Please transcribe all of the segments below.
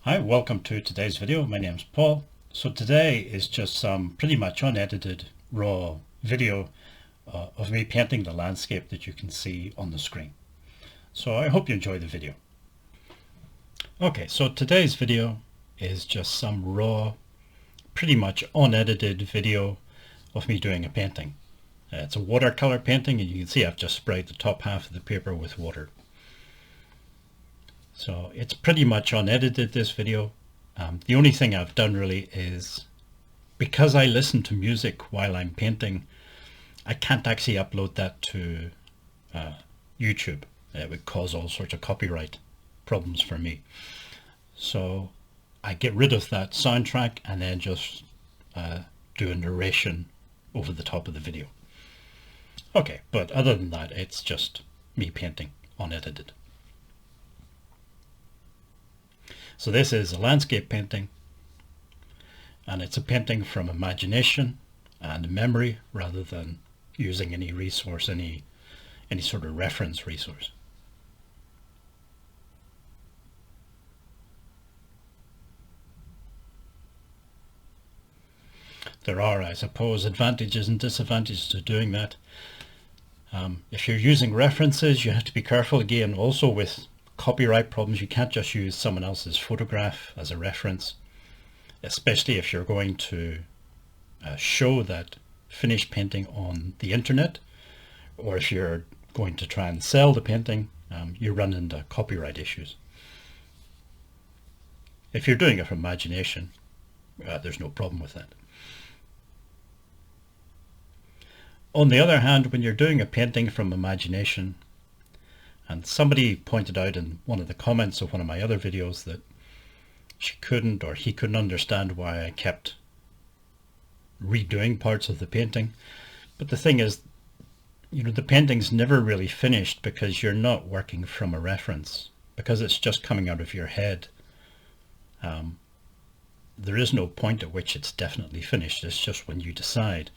Hi, welcome to today's video. My name's Paul. So today is just some pretty much unedited raw video of me painting the landscape that you can see on the screen. So I hope you enjoy the video. Okay, so today's video is just some raw, pretty much unedited video of me doing a painting. It's a watercolor painting, and you can see I've just sprayed the top half of the paper with water. So it's pretty much unedited, this video. The only thing I've done really is, because I listen to music while I'm painting, I can't actually upload that to YouTube. It would cause all sorts of copyright problems for me. So I get rid of that soundtrack and then just do a narration over the top of the video. Okay, but other than that, it's just me painting unedited. So this is a landscape painting, and it's a painting from imagination and memory rather than using any resource, any sort of reference resource. There are, I suppose, advantages and disadvantages to doing that. If you're using references, you have to be careful again also with copyright problems. You can't just use someone else's photograph as a reference, especially if you're going to show that finished painting on the internet, or if you're going to try and sell the painting, you run into copyright issues. If you're doing it from imagination, there's no problem with that. On the other hand, when you're doing a painting from imagination, and somebody pointed out in one of the comments of one of my other videos that she couldn't, or he couldn't understand why I kept redoing parts of the painting. But the thing is, the painting's never really finished because you're not working from a reference, because it's just coming out of your head. There is no point at which it's definitely finished. It's just when you decide,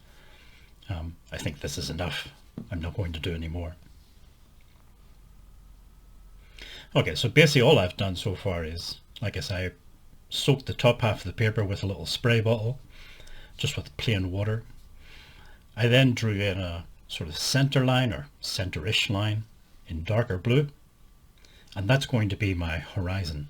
I think this is enough, I'm not going to do any more. Okay, so basically all I've done so far is, like I say, I soaked the top half of the paper with a little spray bottle, just with plain water. I then drew in a sort of center line, or center-ish line, in darker blue, and that's going to be my horizon.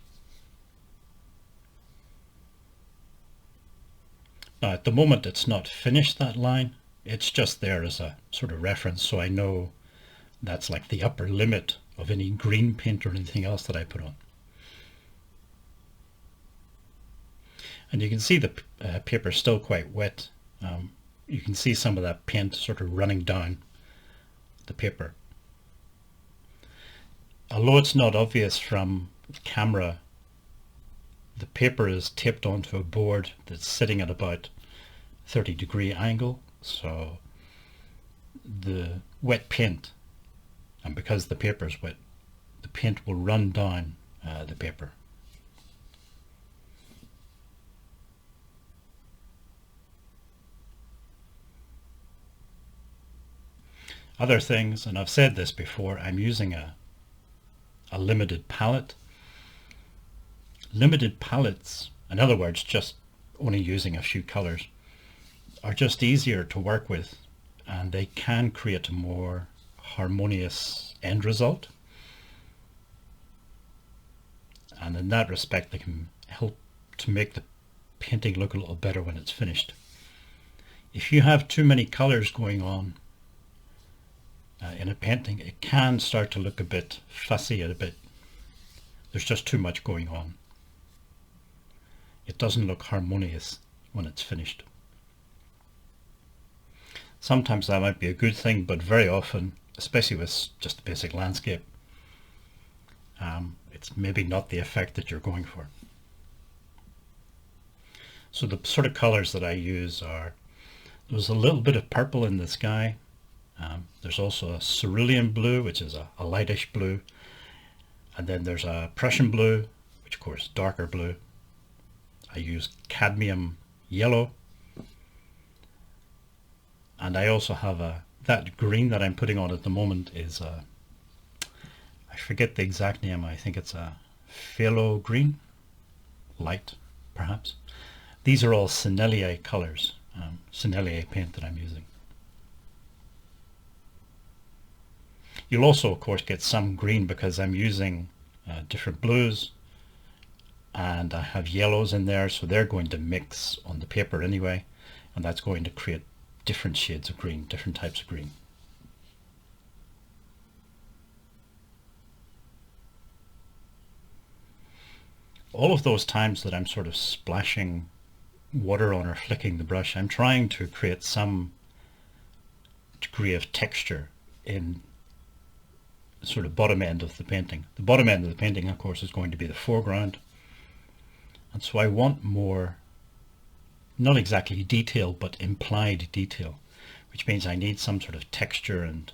Now at the moment it's not finished, that line. It's just there as a sort of reference, so I know that's like the upper limit of any green paint or anything else that I put on. And you can see the paper still quite wet. You can see some of that paint sort of running down the paper. Although it's not obvious from the camera, the paper is taped onto a board that's sitting at about 30-degree angle, so the wet paint, and because the paper is wet, the paint will run down the paper. Other things, and I've said this before, I'm using a limited palette. Limited palettes, in other words, just only using a few colors, are just easier to work with, and they can create a more harmonious end result. And in that respect, they can help to make the painting look a little better when it's finished. If you have too many colors going on in a painting, it can start to look a bit fussy, there's just too much going on. It doesn't look harmonious when it's finished. Sometimes that might be a good thing, but very often, especially with just a basic landscape, it's maybe not the effect that you're going for. So the sort of colors that I use are, there's a little bit of purple in the sky. There's also a cerulean blue, which is a lightish blue. And then there's a Prussian blue, which of course is darker blue. I use cadmium yellow. And I also have that green that I'm putting on at the moment is I forget the exact name. I think it's a phthalo green. light, perhaps. These are all Sennelier colors, Sennelier paint that I'm using. You'll also, of course, get some green because I'm using different blues, and I have yellows in there, so they're going to mix on the paper anyway, and that's going to create different shades of green, different types of green. All of those times that I'm sort of splashing water on or flicking the brush, I'm trying to create some degree of texture in sort of bottom end of the painting. The bottom end of the painting, of course, is going to be the foreground. And so I want more, not exactly detail, but implied detail, which means I need some sort of texture and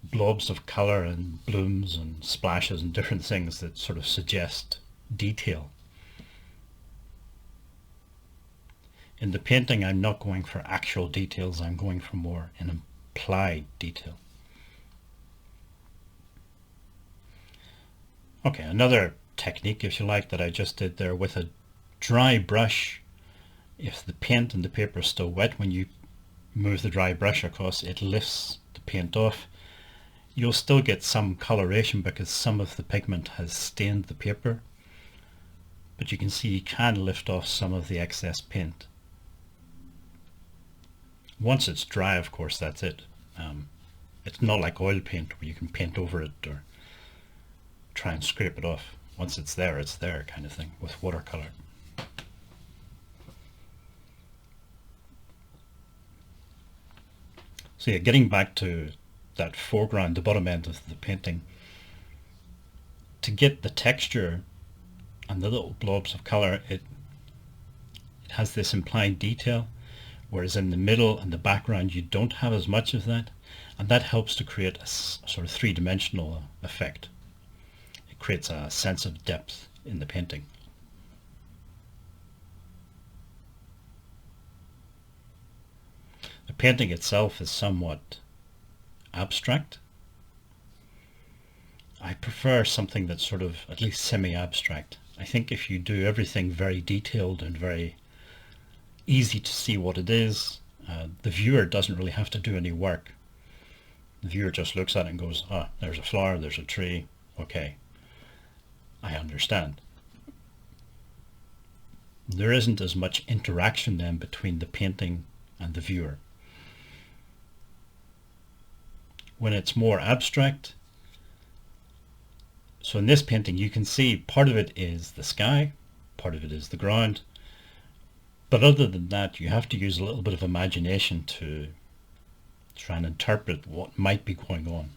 blobs of color and blooms and splashes and different things that sort of suggest detail. In the painting, I'm not going for actual details, I'm going for more an implied detail. Okay, another technique, if you like, that I just did there with a dry brush. If the paint and the paper is still wet, when you move the dry brush across, it lifts the paint off. You'll still get some coloration because some of the pigment has stained the paper, but you can see you can lift off some of the excess paint. Once it's dry, of course, that's it. It's not like oil paint where you can paint over it or try and scrape it off. Once it's there kind of thing with watercolor. So yeah, getting back to that foreground, the bottom end of the painting, to get the texture and the little blobs of color, it has this implied detail, whereas in the middle and the background you don't have as much of that, and that helps to create a sort of three-dimensional effect. It creates a sense of depth in the painting. The painting itself is somewhat abstract. I prefer something that's sort of at least semi-abstract. I think if you do everything very detailed and very easy to see what it is, the viewer doesn't really have to do any work. The viewer just looks at it and goes, ah, there's a flower, there's a tree, okay, I understand. There isn't as much interaction then between the painting and the viewer. When it's more abstract, so in this painting you can see part of it is the sky, part of it is the ground, but other than that you have to use a little bit of imagination to try and interpret what might be going on.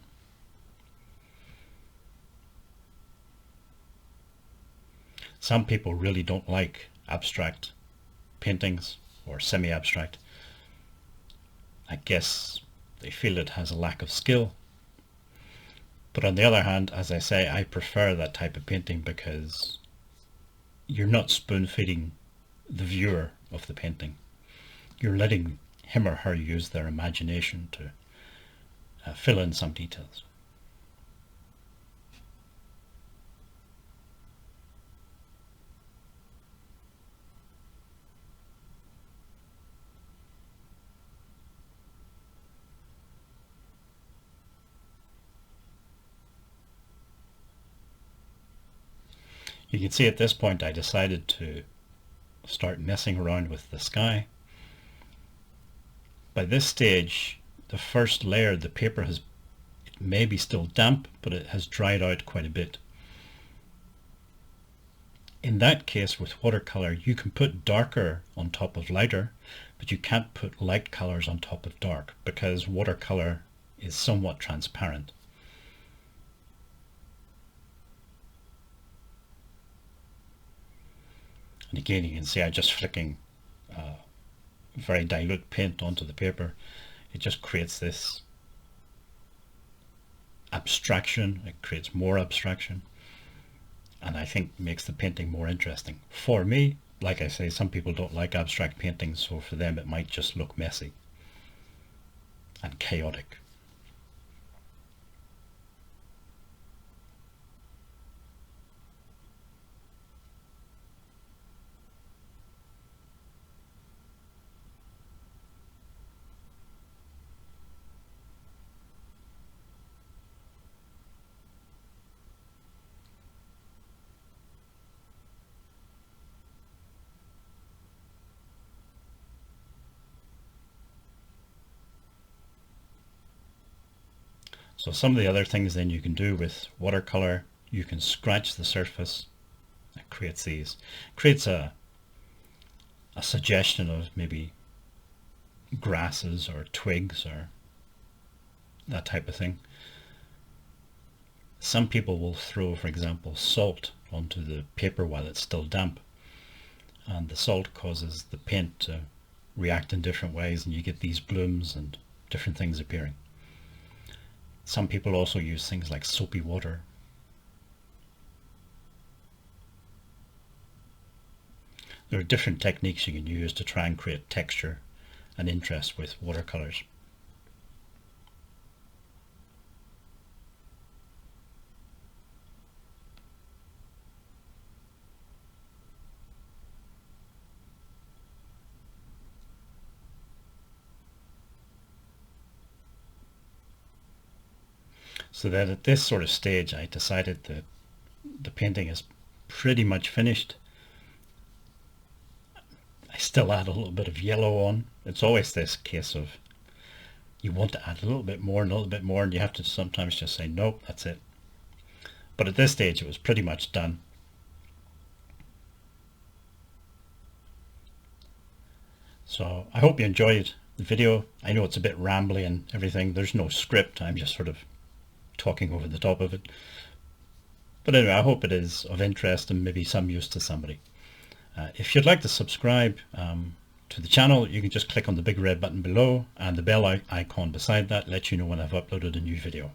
Some people really don't like abstract paintings or semi-abstract. I guess they feel it has a lack of skill. But on the other hand, as I say, I prefer that type of painting because you're not spoon-feeding the viewer of the painting. You're letting him or her use their imagination to fill in some details. You can see at this point I decided to start messing around with the sky. By this stage, the first layer, the paper it may be still damp, but it has dried out quite a bit. In that case, with watercolor, you can put darker on top of lighter, but you can't put light colors on top of dark because watercolor is somewhat transparent. And again, you can see I'm just flicking very dilute paint onto the paper. It just creates this abstraction. It creates more abstraction, and I think makes the painting more interesting. For me, like I say, some people don't like abstract paintings, so for them it might just look messy and chaotic. So some of the other things then you can do with watercolor, you can scratch the surface. It creates a suggestion of maybe grasses or twigs or that type of thing. Some people will throw, for example, salt onto the paper while it's still damp, and the salt causes the paint to react in different ways, and you get these blooms and different things appearing. Some people also use things like soapy water. There are different techniques you can use to try and create texture and interest with watercolors. So that at this sort of stage I decided that the painting is pretty much finished. I still add a little bit of yellow on. It's always this case of you want to add a little bit more and a little bit more, and you have to sometimes just say nope, that's it. But at this stage it was pretty much done. So I hope you enjoyed the video. I know it's a bit rambly and everything. There's no script. I'm just sort of talking over the top of it. But anyway, I hope it is of interest and maybe some use to somebody. If you'd like to subscribe to the channel, you can just click on the big red button below, and the bell icon beside that lets you know when I've uploaded a new video.